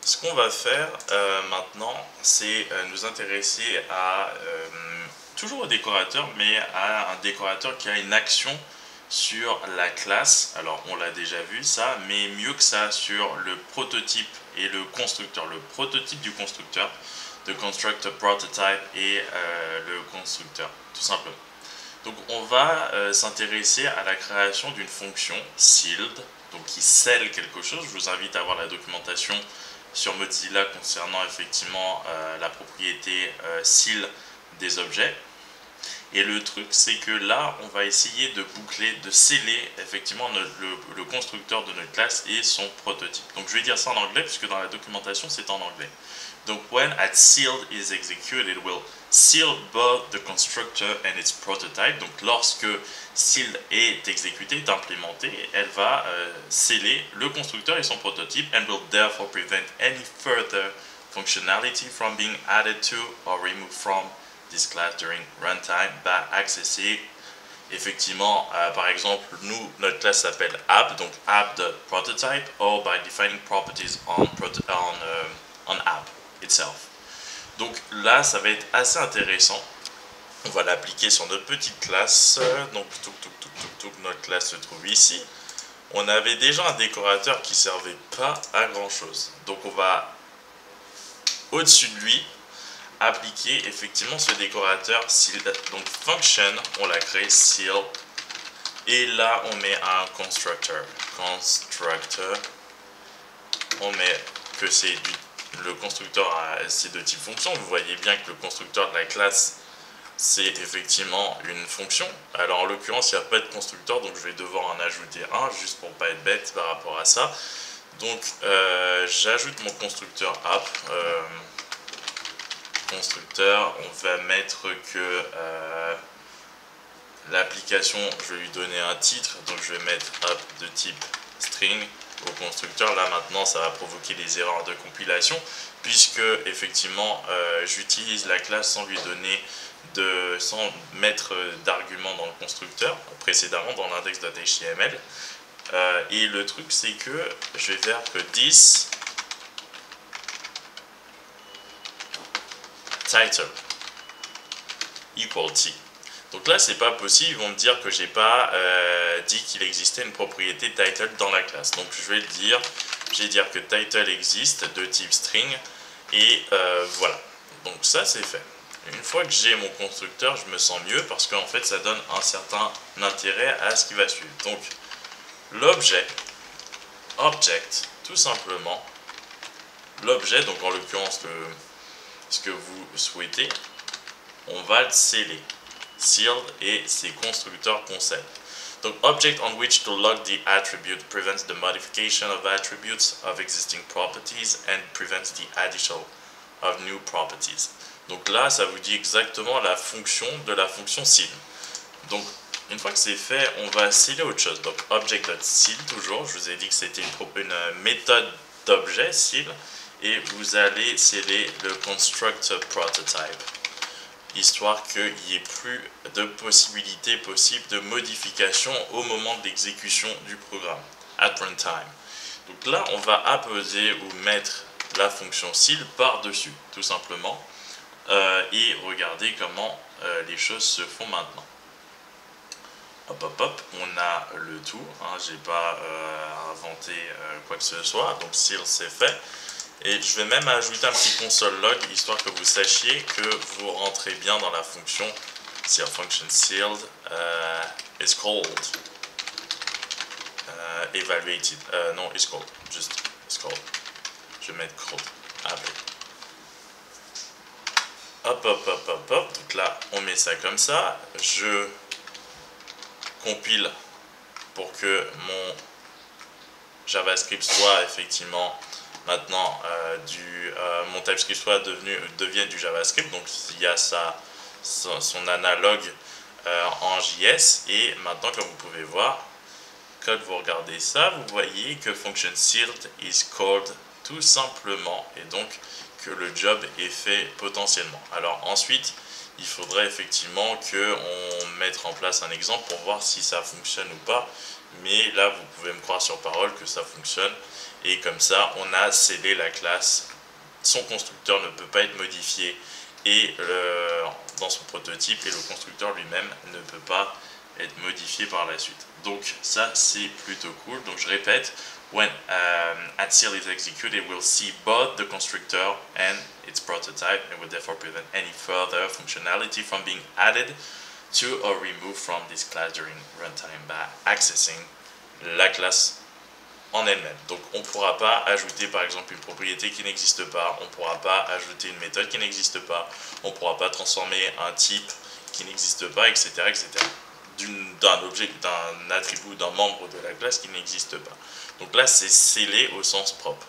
Ce qu'on va faire maintenant, c'est nous intéresser à toujours au décorateur, mais à un décorateur qui a une action sur la classe. Alors on l'a déjà vu ça, mais mieux que ça sur le prototype et le constructeur. Le prototype du constructeur, the constructor prototype et le constructeur, tout simplement. Donc on va s'intéresser à la création d'une fonction sealed, donc qui scelle quelque chose. Je vous invite à voir la documentation sur Mozilla concernant effectivement la propriété seal des objets. Et le truc, c'est que là, on va essayer de boucler, de sceller effectivement le constructeur de notre classe et son prototype. Donc je vais dire ça en anglais, puisque dans la documentation, c'est en anglais. Donc when at sealed is executed, it will seal both the constructor and its prototype. Donc lorsque sealed est exécuté, est implémenté, elle va sceller le constructeur et son prototype and will therefore prevent any further functionality from being added to or removed from this class during runtime by accessing effectivement, par exemple, notre classe s'appelle app, donc app.prototype, or by defining properties on app itself. Donc là, ça va être assez intéressant. On va l'appliquer sur notre petite classe. Donc, notre classe se trouve ici. On avait déjà un décorateur qui servait pas à grand chose. Donc, on va au-dessus de lui appliquer effectivement ce décorateur sealed. Donc function, on l'a créé sealed, et là on met un constructor. On met que c'est le constructeur, c'est de type fonction. Vous voyez bien que le constructeur de la classe, c'est effectivement une fonction. Alors en l'occurrence, il n'y a pas de constructeur, donc je vais devoir en ajouter un juste pour pas être bête par rapport à ça. Donc j'ajoute mon constructeur app. Constructeur, on va mettre que l'application, je vais lui donner un titre, donc je vais mettre app de type string au constructeur. Là maintenant, ça va provoquer des erreurs de compilation, puisque effectivement j'utilise la classe sans lui donner sans mettre d'argument dans le constructeur précédemment dans l'index.html. Et le truc, c'est que je vais faire que this title equal t. Donc là, c'est pas possible. Ils vont me dire que j'ai pas dit qu'il existait une propriété title dans la classe. Donc je vais le dire. Je vais dire que title existe de type string, et voilà. Donc ça, c'est fait. Une fois que j'ai mon constructeur, je me sens mieux parce qu'en fait, ça donne un certain intérêt à ce qui va suivre. Donc l'objet, object, tout simplement. L'objet, donc en l'occurrence ce que vous souhaitez, on va le sceller. Sealed, et c'est constructeur qu'on scelle. Donc object on which to log the attribute prevents the modification of attributes of existing properties and prevents the addition of new properties. Donc là, ça vous dit exactement la fonction de la fonction seal. Donc une fois que c'est fait, on va sceller autre chose. Donc object.seal, toujours, je vous ai dit que c'était une méthode d'objet seal, et vous allez sceller le constructor prototype, histoire qu'il n'y ait plus de possibilités possibles de modification au moment de l'exécution du programme, at runtime. Donc là, on va apposer ou mettre la fonction seal par-dessus, tout simplement, et regarder comment les choses se font maintenant. Hop, hop, hop, on a le tout, hein, j'ai pas inventé quoi que ce soit, donc seal c'est fait. Et je vais même ajouter un petit console log, histoire que vous sachiez que vous rentrez bien dans la fonction seal function sealed is called evaluated, non, is called, juste is called. Je vais mettre called. Hop, hop, hop, hop, hop. Donc là, on met ça comme ça. Je compile pour que mon JavaScript soit effectivement maintenant mon TypeScript soit devienne du JavaScript. Donc il y a son analogue en JS, et maintenant, comme vous pouvez voir, quand vous regardez ça, vous voyez que function sealed is called tout simplement, et donc que le job est fait potentiellement. Alors ensuite, il faudrait effectivement qu'on mette en place un exemple pour voir si ça fonctionne ou pas, mais là vous pouvez me croire sur parole que ça fonctionne, et comme ça on a scellé la classe, son constructeur ne peut pas être modifié et dans son prototype, et le constructeur lui-même ne peut pas être modifié par la suite. Donc ça c'est plutôt cool. Donc je répète, when @seal is executed, we'll see both the constructor and its prototype, and will therefore prevent any further functionality from being added to or removed from this class during runtime by accessing la classe en elle-même. Donc on ne pourra pas ajouter par exemple une propriété qui n'existe pas, on ne pourra pas ajouter une méthode qui n'existe pas, on ne pourra pas transformer un type qui n'existe pas, etc. etc. d'un objet, d'un attribut, d'un membre de la classe qui n'existe pas. Donc là c'est scellé au sens propre.